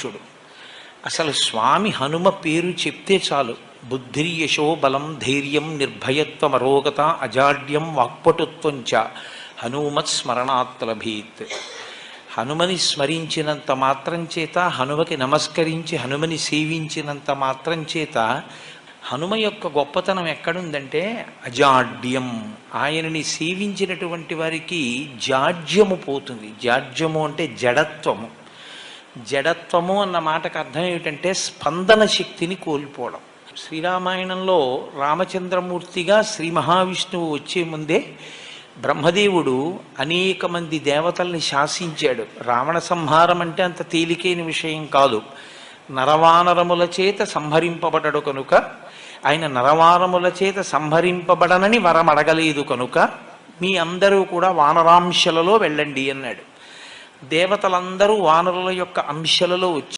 చూడు అసలు స్వామి హనుమ పేరు చెప్తే చాలు బుద్ధిర్యశో బలం ధైర్యం నిర్భయత్వం అరోగత అజాడ్యం వాక్పటుత్వం చ హనుమత్ స్మరణాత్ లభేత్. హనుమని స్మరించినంత మాత్రం చేత, హనుమకి నమస్కరించి హనుమని సేవించినంత మాత్రం చేత హనుమ యొక్క గొప్పతనం ఎక్కడుందంటే అజాడ్యం. ఆయనని సేవించినటువంటి వారికి జాడ్యము పోతుంది. జాడ్యము అంటే జడత్వము. జడత్వము అన్న మాటకు అర్థం ఏమిటంటే స్పందన శక్తిని కోల్పోవడం. శ్రీరామాయణంలో రామచంద్రమూర్తిగా శ్రీ మహావిష్ణువు వచ్చే ముందే బ్రహ్మదేవుడు అనేక మంది దేవతల్ని శాసించాడు. రావణ సంహారం అంటే అంత తేలికైన విషయం కాదు. నరవానరముల చేత సంహరింపబడడు కనుక, ఆయన నరవానరముల చేత సంహరింపబడనని వరం అడగలేదు కనుక మీ అందరూ కూడా వానరాంశలలో వెళ్ళండి అన్నాడు. దేవతలందరూ వానరుల యొక్క అంశలలో వచ్చి